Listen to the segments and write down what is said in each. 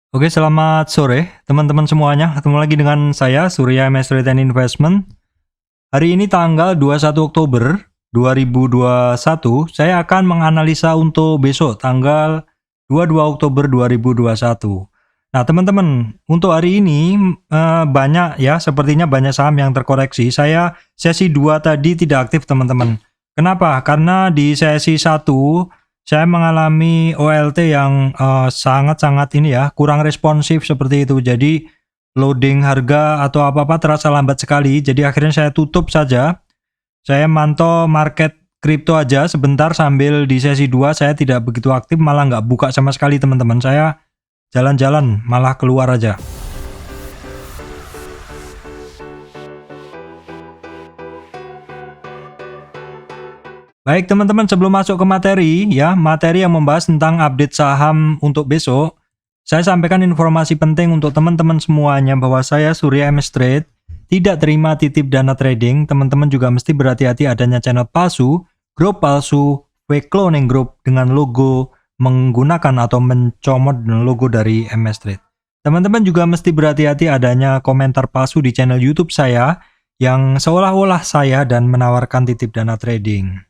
Oke, selamat sore teman-teman semuanya. Ketemu lagi dengan saya Surya MS Trade and Investment. Hari ini tanggal 21 Oktober 2021, saya akan menganalisa untuk besok tanggal 22 Oktober 2021. Nah, teman-teman, untuk hari ini banyak ya, sepertinya banyak saham yang terkoreksi. Saya sesi 2 tadi tidak aktif, teman-teman. Kenapa? Karena di sesi 1 saya mengalami OLT yang sangat-sangat ini ya, kurang responsif seperti itu. Jadi loading harga atau apa-apa terasa lambat sekali. Jadi akhirnya saya tutup saja. Saya mantau market kripto aja sebentar sambil di sesi 2 saya tidak begitu aktif, malah nggak buka sama sekali teman-teman. Saya jalan-jalan, malah keluar aja. Baik teman-teman, sebelum masuk ke materi ya, materi yang membahas tentang update saham untuk besok, saya sampaikan informasi penting untuk teman-teman semuanya bahwa saya Surya MS Trade tidak terima titip dana trading. Teman-teman juga mesti berhati-hati adanya channel palsu, grup palsu, fake cloning group dengan logo menggunakan atau mencomot logo dari MS Trade. Teman-teman juga mesti berhati-hati adanya komentar palsu di channel YouTube saya yang seolah-olah saya dan menawarkan titip dana trading.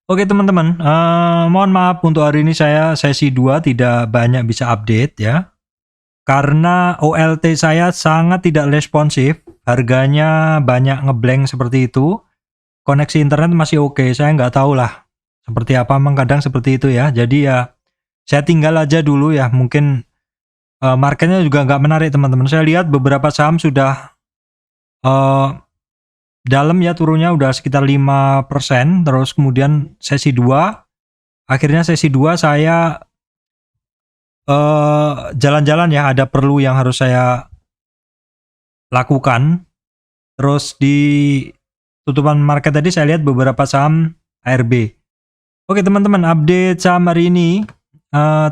Oke teman-teman, mohon maaf untuk hari ini saya sesi 2 tidak banyak bisa update ya. Karena OLT saya sangat tidak responsif, harganya banyak ngeblank seperti itu. Koneksi internet masih oke, saya nggak tahu lah seperti apa, memang kadang seperti itu ya. Jadi ya saya tinggal aja dulu ya, mungkin marketnya juga nggak menarik teman-teman. Saya lihat beberapa saham sudah uh, dalam ya, turunnya udah sekitar 5%, terus kemudian sesi 2, akhirnya sesi 2 saya jalan-jalan ya, ada perlu yang harus saya lakukan. Terus di tutupan market tadi saya lihat beberapa saham ARB. Oke teman-teman, update saham hari ini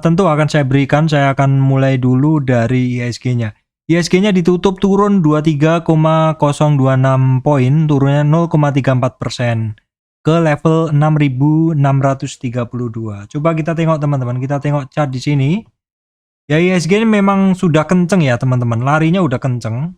tentu akan saya berikan. Saya akan mulai dulu dari IHSG-nya. IHSG-nya ditutup turun 23,026 poin, turunnya 0,34% ke level 6.632. Coba kita tengok teman-teman, kita tengok chart di sini. Ya IHSG ini memang sudah kenceng ya teman-teman, larinya udah kenceng.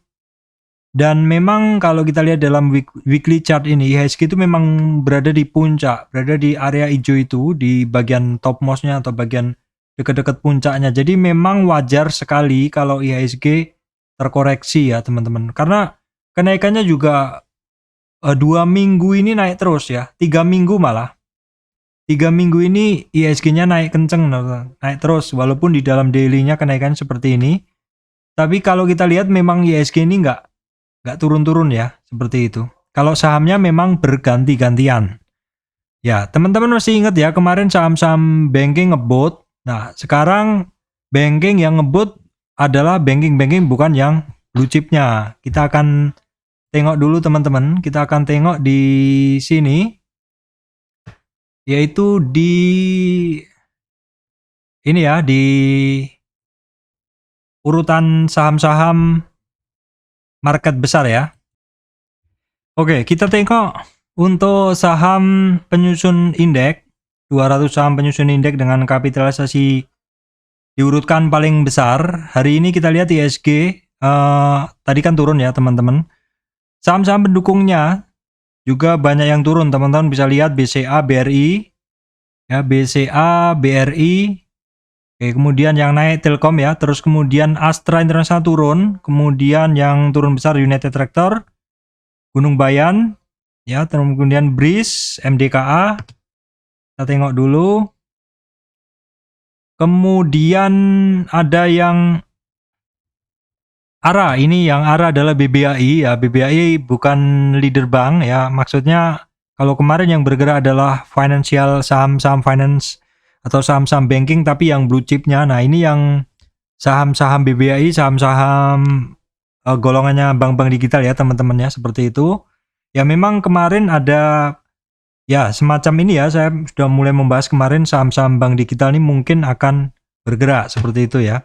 Dan memang kalau kita lihat dalam weekly chart ini, IHSG itu memang berada di puncak, berada di area hijau itu, di bagian topmostnya atau bagian dekat-dekat puncaknya. Jadi memang wajar sekali kalau IHSG terkoreksi ya teman-teman. Karena kenaikannya juga 2 minggu ini naik terus ya, 3 minggu malah. 3 minggu ini IHSG-nya naik kenceng, naik terus. Walaupun di dalam daily-nya kenaikan seperti ini. Tapi kalau kita lihat memang IHSG ini nggak turun-turun ya, seperti itu. Kalau sahamnya memang berganti-gantian. Ya, teman-teman masih ingat ya, kemarin saham-saham banking ngebut. Nah, sekarang banking yang ngebut adalah banking-banking bukan yang blue chip-nya. Kita akan tengok dulu teman-teman, kita akan tengok di sini, yaitu di ini ya, di urutan saham-saham market besar ya. Oke, kita tengok untuk saham penyusun indeks, 200 saham penyusun indeks dengan kapitalisasi diurutkan paling besar. Hari ini kita lihat IHSG tadi kan turun ya teman-teman. Saham-saham pendukungnya juga banyak yang turun, teman-teman bisa lihat BCA, BRI, ya BCA, BRI. Oke, kemudian yang naik Telkom ya, terus kemudian Astra International turun, kemudian yang turun besar United Tractor, Gunung Bayan, ya, kemudian BRIS, MDKA, kita tengok dulu. Kemudian ada yang ARA, ini yang ARA adalah BBAI ya, BBAI bukan leader bank ya, maksudnya kalau kemarin yang bergerak adalah financial, saham-saham finance atau saham-saham banking tapi yang blue chipnya. Nah ini yang saham-saham BBAI, saham-saham golongannya bank-bank digital ya teman-teman ya, seperti itu. Ya memang kemarin ada ya semacam ini ya, saya sudah mulai membahas kemarin saham-saham bank digital ini mungkin akan bergerak seperti itu ya.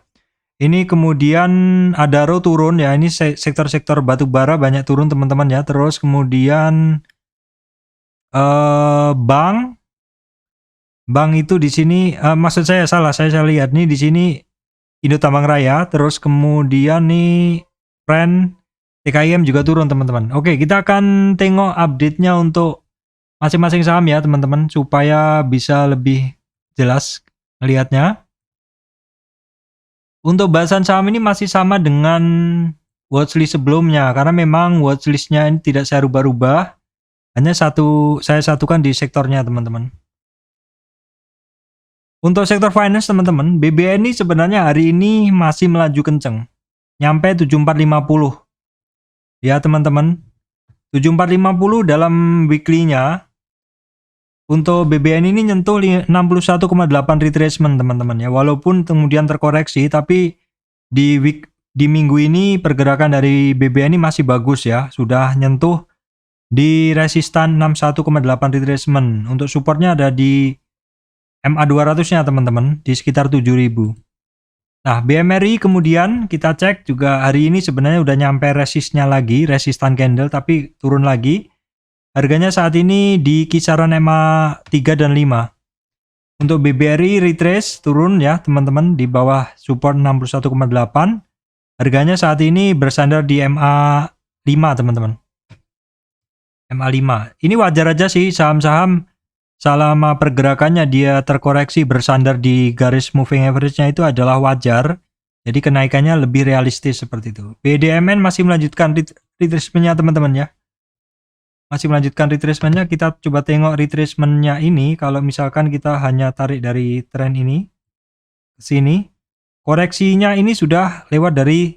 Ini kemudian Adaro turun ya, ini sektor-sektor batu bara banyak turun teman-teman ya. Terus kemudian bank itu di sini maksud saya salah, saya lihat nih di sini Indo Tambang Raya, terus kemudian nih Pren, TKIM juga turun teman-teman. Oke, kita akan tengok update-nya untuk masing-masing saham ya teman-teman, supaya bisa lebih jelas melihatnya. Untuk bahasan saham ini masih sama dengan watchlist sebelumnya, karena memang watchlist-nya ini tidak saya rubah-rubah, hanya saya satukan di sektornya teman-teman. Untuk sektor finance teman-teman, BBNI sebenarnya hari ini masih melaju kenceng, nyampe 7450 ya teman-teman. 7450 dalam weekly-nya. Untuk BBN ini nyentuh 61,8 retracement teman-teman ya. Walaupun kemudian terkoreksi, tapi di minggu ini pergerakan dari BBN ini masih bagus ya. Sudah nyentuh di resistan 61,8 retracement. Untuk supportnya ada di MA 200-nya teman-teman, di sekitar 7000. Nah, BMRI kemudian kita cek juga hari ini sebenarnya udah nyampe resistnya lagi, resistan candle, tapi turun lagi. Harganya saat ini di kisaran MA 3 dan 5. Untuk BBRI retrace turun ya teman-teman di bawah support 61,8. Harganya saat ini bersandar di MA 5 teman-teman. MA 5. Ini wajar aja sih saham-saham selama pergerakannya dia terkoreksi bersandar di garis moving average-nya itu adalah wajar. Jadi kenaikannya lebih realistis seperti itu. BDMN masih melanjutkan retracement-nya teman-teman ya. Masih melanjutkan retracement-nya, kita coba tengok retracement-nya ini. Kalau misalkan kita hanya tarik dari tren ini ke sini, koreksinya ini sudah lewat dari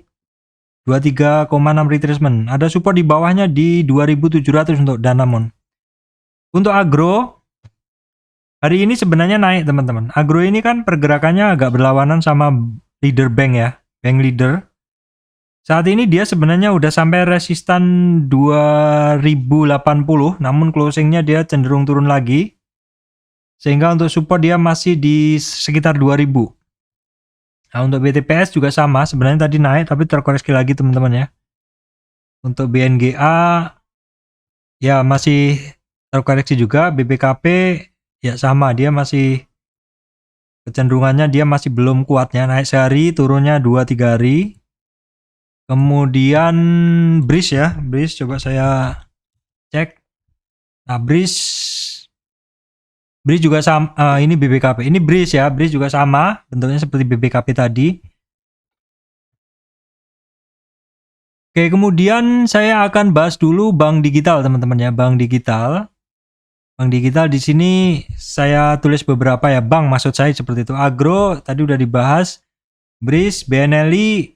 23,6 retracement. Ada support di bawahnya di 2700 untuk Danamon. Untuk agro, hari ini sebenarnya naik teman-teman. Agro ini kan pergerakannya agak berlawanan sama leader bank ya, bank leader. Saat ini dia sebenarnya udah sampai resistan 2080, namun closingnya dia cenderung turun lagi. Sehingga untuk support dia masih di sekitar 2000. Nah, untuk BTPS juga sama, sebenarnya tadi naik tapi terkoreksi lagi teman-teman ya. Untuk BNGA ya masih terkoreksi juga, BBKP ya sama, dia masih kecenderungannya dia masih belum kuatnya, naik sehari, turunnya 2-3 hari. Kemudian Breeze ya, Breeze coba saya cek. Nah, Breeze juga sama, ini BBKP, ini Breeze ya, Breeze juga sama, bentuknya seperti BBKP tadi. Oke, kemudian saya akan bahas dulu bank digital teman-teman ya, bank digital. Bank digital di sini saya tulis beberapa ya, bank maksud saya seperti itu. Agro tadi udah dibahas, Breeze, BNLI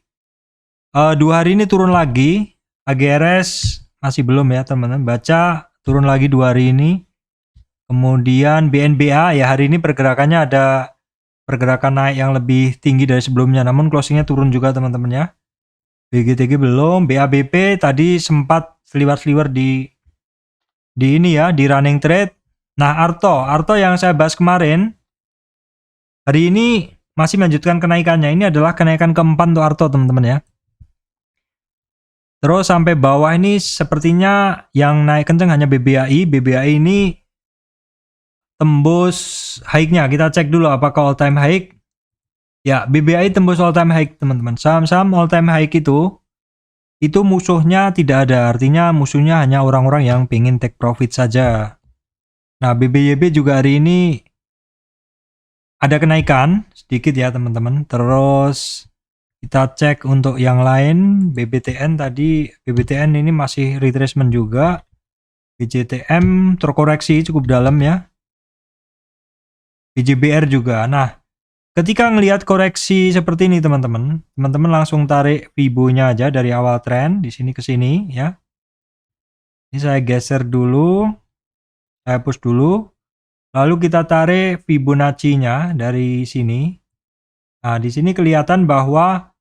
2 hari ini turun lagi, AGRS masih belum ya teman-teman, baca turun lagi 2 hari ini. Kemudian BNBA ya hari ini pergerakannya ada pergerakan naik yang lebih tinggi dari sebelumnya, namun closingnya turun juga teman-teman ya. BGTG belum, BABP tadi sempat seliwar-seliwar di ini ya, di running trade. Nah, Arto yang saya bahas kemarin, hari ini masih melanjutkan kenaikannya. Ini adalah kenaikan keempat untuk Arto teman-teman ya. Terus sampai bawah ini sepertinya yang naik kenceng hanya BBAI. BBAI ini tembus high-nya. Kita cek dulu apakah all time high. Ya, BBAI tembus all time high teman-teman. Saham-saham all time high itu musuhnya tidak ada. Artinya musuhnya hanya orang-orang yang pengen take profit saja. Nah, BBYB juga hari ini ada kenaikan sedikit ya teman-teman. Terus kita cek untuk yang lain, BBTN tadi, BBTN ini masih retracement juga. BJTM terkoreksi cukup dalam ya. BJBR juga. Nah, ketika ngelihat koreksi seperti ini teman-teman langsung tarik Fibo-nya aja dari awal tren di sini ke sini ya. Ini saya geser dulu. Saya push dulu. Lalu kita tarik Fibonacci-nya dari sini. Nah, di sini kelihatan bahwa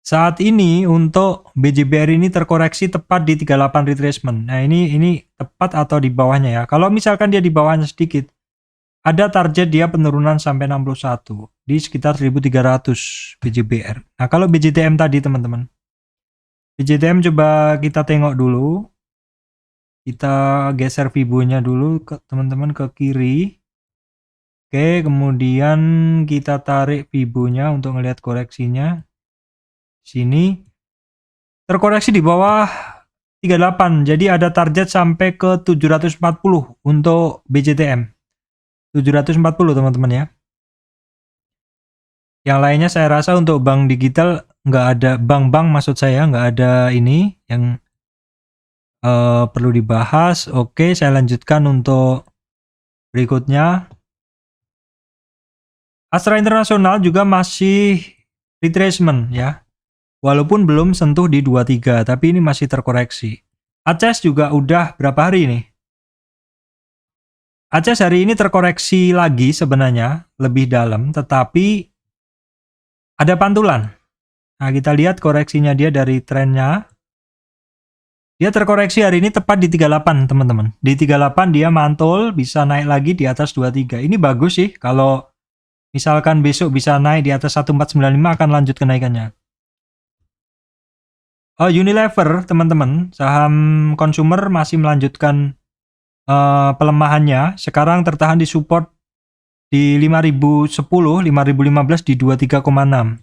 saat ini untuk BJBR ini terkoreksi tepat di 38 retracement. Nah, ini tepat atau di bawahnya ya. Kalau misalkan dia di bawahnya sedikit, ada target dia penurunan sampai 61 di sekitar 1300 BJBR. Nah, kalau BJTM tadi teman-teman. BJTM coba kita tengok dulu. Kita geser Fibo-nya dulu ke teman-teman ke kiri. Oke, kemudian kita tarik Fibo-nya untuk ngelihat koreksinya. Sini terkoreksi di bawah 38. Jadi ada target sampai ke 740 untuk BCTM. 740 teman-teman ya. Yang lainnya saya rasa untuk bank digital nggak ada, bank-bank maksud saya nggak ada ini yang perlu dibahas. Oke, saya lanjutkan untuk berikutnya. Astra Internasional juga masih retracement ya. Walaupun belum sentuh di 23, tapi ini masih terkoreksi. ACES juga udah berapa hari ini? ACES hari ini terkoreksi lagi sebenarnya, lebih dalam, tetapi ada pantulan. Nah, kita lihat koreksinya dia dari trennya. Dia terkoreksi hari ini tepat di 38, teman-teman. Di 38 dia mantul, bisa naik lagi di atas 23. Ini bagus sih, kalau misalkan besok bisa naik di atas 1495 akan lanjut kenaikannya. Unilever, teman-teman, saham konsumer masih melanjutkan pelemahannya. Sekarang tertahan di support di 5010, 5015 di 23,6.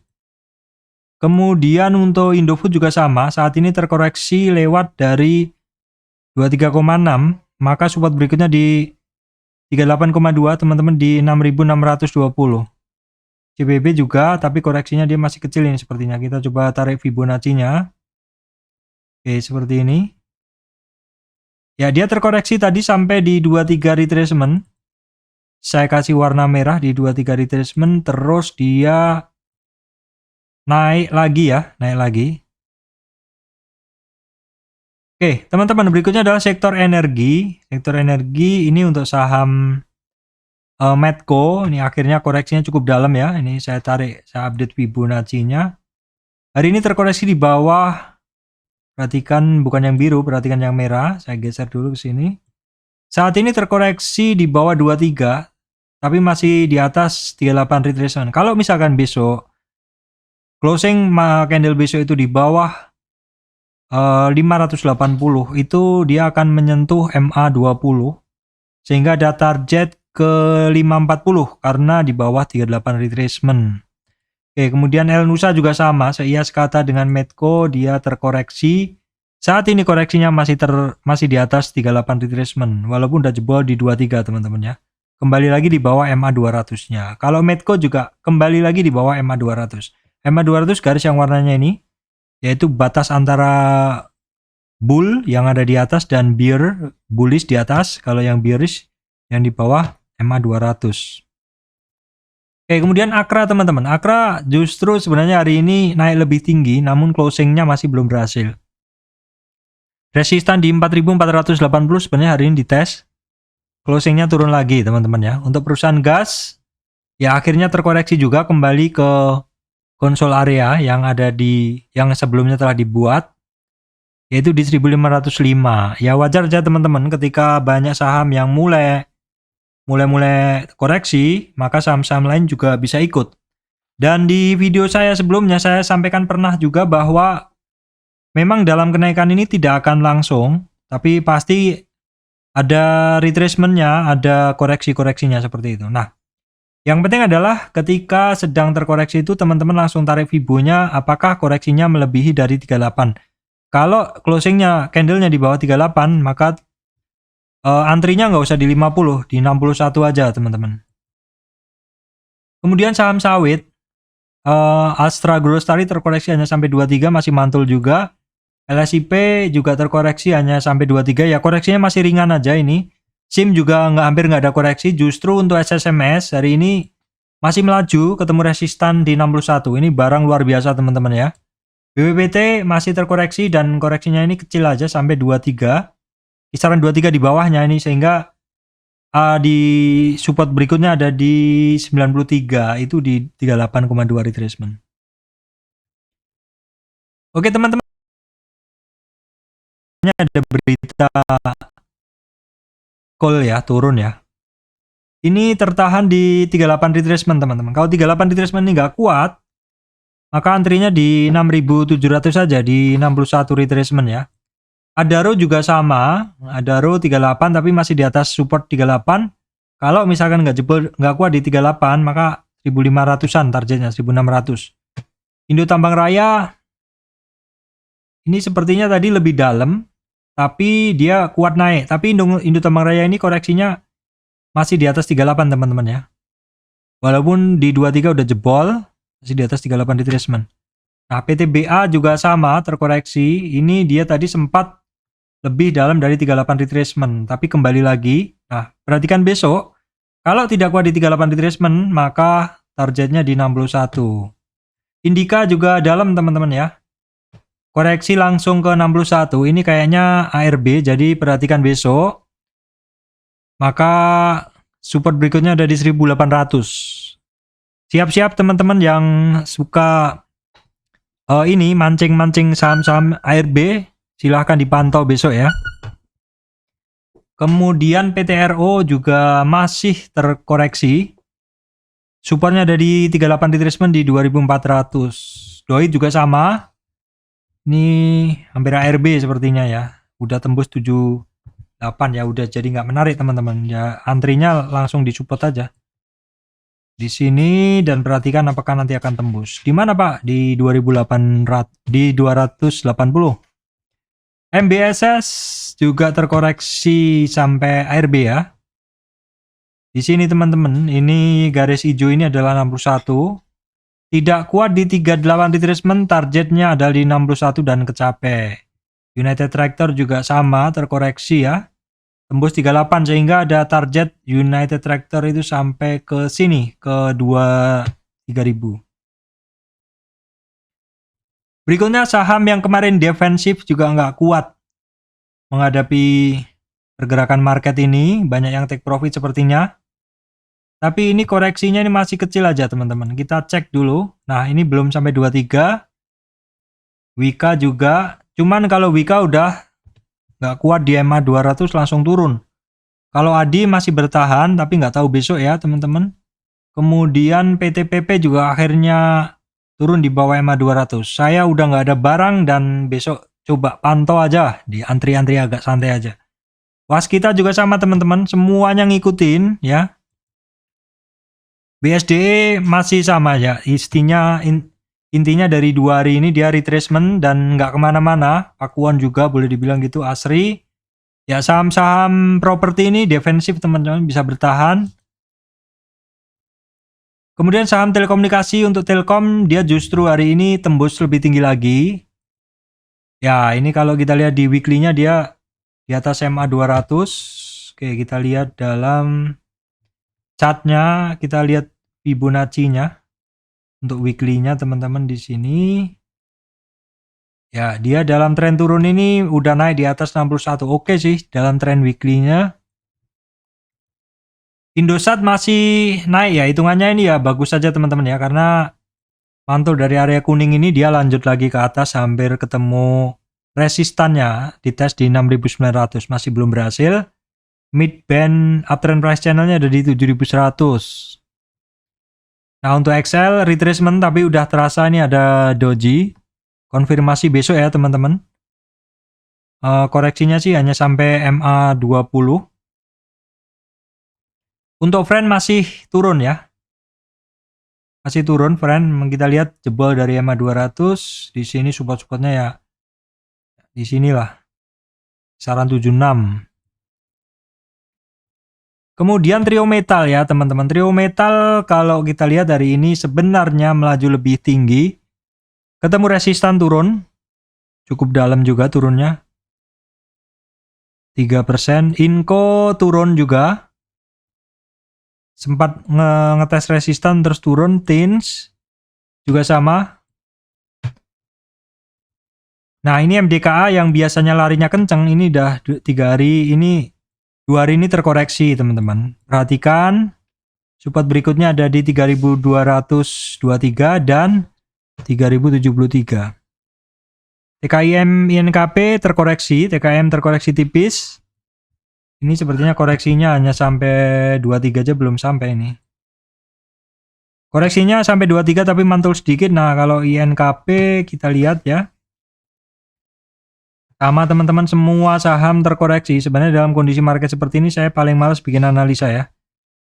Kemudian untuk Indofood juga sama, saat ini terkoreksi lewat dari 23,6, maka support berikutnya di 38,2, teman-teman, di 6620. CBB juga, tapi koreksinya dia masih kecil ini sepertinya. Kita coba tarik Fibonacci-nya. Oke, seperti ini. Ya, dia terkoreksi tadi sampai di 23 retracement. Saya kasih warna merah di 23 retracement, terus dia naik lagi ya, naik lagi. Oke, teman-teman, berikutnya adalah sektor energi. Sektor energi ini untuk saham Medco, ini akhirnya koreksinya cukup dalam ya. Ini saya tarik, saya update Fibonacci-nya. Hari ini terkoreksi di bawah. Perhatikan bukan yang biru, perhatikan yang merah. Saya geser dulu ke sini. Saat ini terkoreksi di bawah 23, tapi masih di atas 38 retracement. Kalau misalkan besok closing candle besok itu di bawah 580, itu dia akan menyentuh MA20 sehingga ada target ke 540 karena di bawah 38 retracement. Oke, kemudian El Nusa juga sama, seias kata dengan Medco, dia terkoreksi. Saat ini koreksinya masih di atas 38 retracement, walaupun udah jebol di 23, teman-teman ya. Kembali lagi di bawah MA200-nya. Kalau Medco juga kembali lagi di bawah MA200. MA200 garis yang warnanya ini, yaitu batas antara bull yang ada di atas dan bullish di atas. Kalau yang bearish yang di bawah MA200. Oke, kemudian Akra, teman-teman. Akra justru sebenarnya hari ini naik lebih tinggi, namun closingnya masih belum berhasil. Resistan di 4480 sebenarnya hari ini dites. Closingnya turun lagi, teman-teman ya. Untuk perusahaan gas, ya akhirnya terkoreksi juga kembali ke konsol area yang ada yang sebelumnya telah dibuat, yaitu di 1505. Ya wajar aja, teman-teman, ketika banyak saham yang mulai koreksi, maka saham-saham lain juga bisa ikut. Dan di video saya sebelumnya saya sampaikan pernah juga bahwa memang dalam kenaikan ini tidak akan langsung, tapi pasti ada retracement-nya, ada koreksi-koreksinya seperti itu. Nah, yang penting adalah ketika sedang terkoreksi itu teman-teman langsung tarik Fibo-nya apakah koreksinya melebihi dari 38. Kalau closingnya candle-nya di bawah 38, maka antrinya nggak usah di 50, di 61 aja, teman-teman. Kemudian saham sawit, Astra Growstari terkoreksi hanya sampai 23, masih mantul juga. LSIP juga terkoreksi hanya sampai 23, ya koreksinya masih ringan aja ini. SIM juga hampir nggak ada koreksi, justru untuk SSMS hari ini masih melaju, ketemu resistan di 61. Ini barang luar biasa, teman-teman ya. BPPT masih terkoreksi dan koreksinya ini kecil aja sampai 23. Kisaran 23 di bawahnya ini, sehingga di support berikutnya ada di 93, itu di 38,2 retracement. Oke, teman-teman, ada berita call ya, turun ya. Ini tertahan di 38 retracement, teman-teman. Kalau 38 retracement ini nggak kuat, maka antrinya di 6.700 saja, di 61 retracement ya. Adaro juga sama, Adaro 38 tapi masih di atas support 38. Kalau misalkan nggak kuat di 38, maka 1.500-an targetnya, 1.600. Indo Tambang Raya ini sepertinya tadi lebih dalam, tapi dia kuat naik. Tapi Indo Tambang Raya ini koreksinya masih di atas 38 teman-teman ya. Walaupun di 23 udah jebol, masih di atas 38 retracement. Nah, PTBA juga sama terkoreksi. Ini dia tadi sempat lebih dalam dari 38 retracement, tapi kembali lagi. Nah, perhatikan besok. Kalau tidak kuat di 38 retracement, maka targetnya di 61. Indika juga dalam teman-teman ya. Koreksi langsung ke 61. Ini kayaknya ARB, jadi perhatikan besok. Maka support berikutnya ada di 1800. Siap-siap teman-teman yang suka ini mancing-mancing saham-saham ARB, silahkan dipantau besok ya. Kemudian PTRO juga masih terkoreksi. Supportnya ada di 38 retracement di 2400. Doi juga sama. Ini hampir ARB sepertinya ya. Udah tembus 78 ya, udah jadi nggak menarik teman-teman. Ya antrinya langsung disupport aja. Di sini dan perhatikan apakah nanti akan tembus. Di mana Pak? Di 2800, di 280. MBSS juga terkoreksi sampai ARB ya. Di sini teman-teman, ini garis hijau ini adalah 61. Tidak kuat di 38 retracement, targetnya adalah di 61 dan kecapai. United Tractor juga sama terkoreksi ya. Tembus 38 sehingga ada target United Tractor itu sampai ke sini, ke 23.000. Berikutnya saham yang kemarin defensif juga nggak kuat menghadapi pergerakan market ini. Banyak yang take profit sepertinya. Tapi ini koreksinya ini masih kecil aja teman-teman. Kita cek dulu. Nah ini belum sampai 23. Wika juga. Cuman kalau Wika udah nggak kuat di MA 200 langsung turun. Kalau Adi masih bertahan tapi nggak tahu besok ya teman-teman. Kemudian PTPP juga akhirnya turun di bawah MA 200. Saya udah nggak ada barang dan besok coba pantau aja di antri-antri agak santai aja. Waskita juga sama teman-teman. Semuanya ngikutin ya. BSDE masih sama ya, intinya dari 2 hari ini dia retracement dan nggak kemana-mana. Pakuan juga boleh dibilang gitu, Asri. Ya saham-saham properti ini defensif teman-teman, bisa bertahan. Kemudian saham telekomunikasi, untuk Telkom dia justru hari ini tembus lebih tinggi lagi. Ya ini kalau kita lihat di weekly-nya dia di atas MA 200. Oke, kita lihat dalam chartnya, kita lihat Fibonacci-nya untuk weekly-nya teman-teman di sini. Ya, dia dalam tren turun ini udah naik di atas 61. Oke sih dalam tren weekly-nya. Indosat masih naik ya, hitungannya ini ya bagus saja teman-teman ya, karena mantul dari area kuning ini dia lanjut lagi ke atas hampir ketemu resistannya, dites di 6.900, masih belum berhasil. Mid band uptrend price channel-nya ada di 7.100. Nah untuk Excel retracement tapi udah terasa ini ada doji. Konfirmasi besok ya teman-teman. Koreksinya sih hanya sampai MA 20. Untuk friend masih turun ya. Masih turun friend. Kita lihat jebol dari MA 200. Di sini support-supportnya ya. Di sinilah. Saran 76. Kemudian trio metal ya teman-teman. Trio metal kalau kita lihat hari ini sebenarnya melaju lebih tinggi. Ketemu resistan turun. Cukup dalam juga turunnya. 3%. Inco turun juga. Sempat ngetes resistan terus turun. Tins juga sama. Nah ini MDKA yang biasanya larinya kenceng. Ini udah 3 hari ini. 2 hari ini terkoreksi teman-teman. Perhatikan support berikutnya ada di 3.223 dan 3.073. TKIM INKP terkoreksi, TKIM terkoreksi tipis. Ini sepertinya koreksinya hanya sampai 23 aja, belum sampai ini. Koreksinya sampai 23 tapi mantul sedikit. Nah kalau INKP kita lihat ya. Sama teman-teman, semua saham terkoreksi. Sebenarnya dalam kondisi market seperti ini saya paling males bikin analisa ya.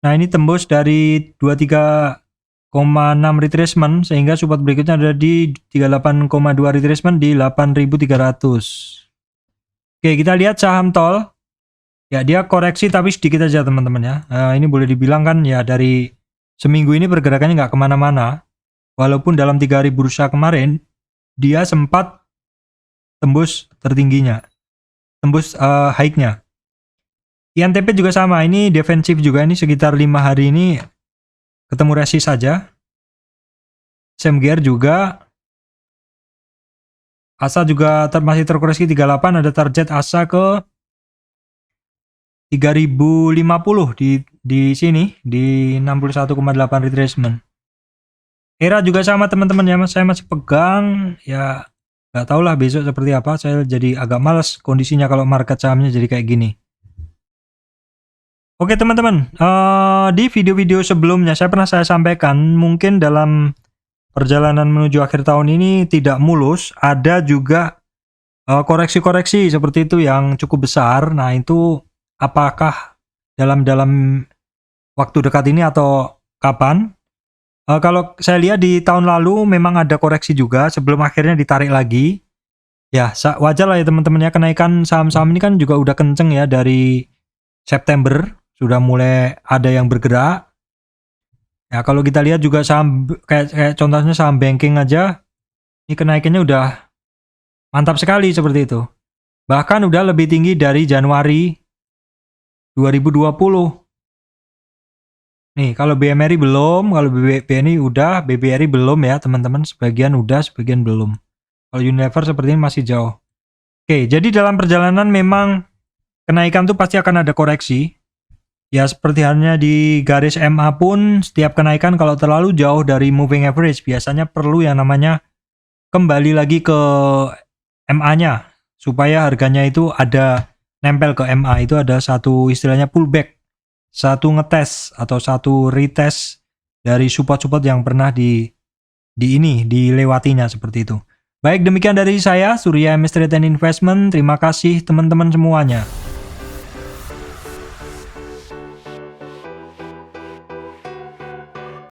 Nah, ini tembus dari 23,6 retracement sehingga support berikutnya ada di 38,2 retracement di 8.300. Oke, kita lihat saham tol. Ya, dia koreksi tapi sedikit aja teman-teman ya. Ini boleh dibilang kan ya dari seminggu ini pergerakannya nggak kemana-mana. Walaupun dalam 3 hari bursa kemarin, dia sempat tembus tertingginya. Tembus high-nya. INTP juga sama, ini defensif juga, ini sekitar 5 hari ini ketemu resist saja. SMGR juga. ASA juga masih terkoreksi 38, ada target ASA ke 3050 di sini di 61,8 retracement. ERA juga sama teman-teman ya, saya masih pegang ya, nggak tahu lah besok seperti apa. Saya jadi agak malas kondisinya kalau market sahamnya jadi kayak gini. Oke teman-teman, di video-video sebelumnya saya sampaikan mungkin dalam perjalanan menuju akhir tahun ini tidak mulus, ada juga koreksi-koreksi seperti itu yang cukup besar. Nah, itu apakah dalam waktu dekat ini atau kapan? Kalau saya lihat di tahun lalu memang ada koreksi juga sebelum akhirnya ditarik lagi. Ya, wajar lah ya teman-teman ya, kenaikan saham-saham ini kan juga udah kenceng ya dari September, sudah mulai ada yang bergerak. Ya, kalau kita lihat juga saham kayak contohnya saham banking aja, ini kenaikannya udah mantap sekali seperti itu. Bahkan udah lebih tinggi dari Januari 2020. Nih, kalau BMRI belum, kalau BNI udah, BBRI belum ya teman-teman, sebagian udah, sebagian belum. Kalau Unilever seperti ini masih jauh. Oke, jadi dalam perjalanan memang kenaikan tuh pasti akan ada koreksi. Ya seperti halnya di garis MA pun, setiap kenaikan kalau terlalu jauh dari moving average biasanya perlu yang namanya kembali lagi ke MA-nya supaya harganya itu ada nempel ke MA, itu ada satu istilahnya pullback, satu ngetes atau satu retest dari support-support yang pernah dilewatinya seperti itu. Baik, demikian dari saya Surya MS Trade and Investment. Terima kasih teman-teman semuanya.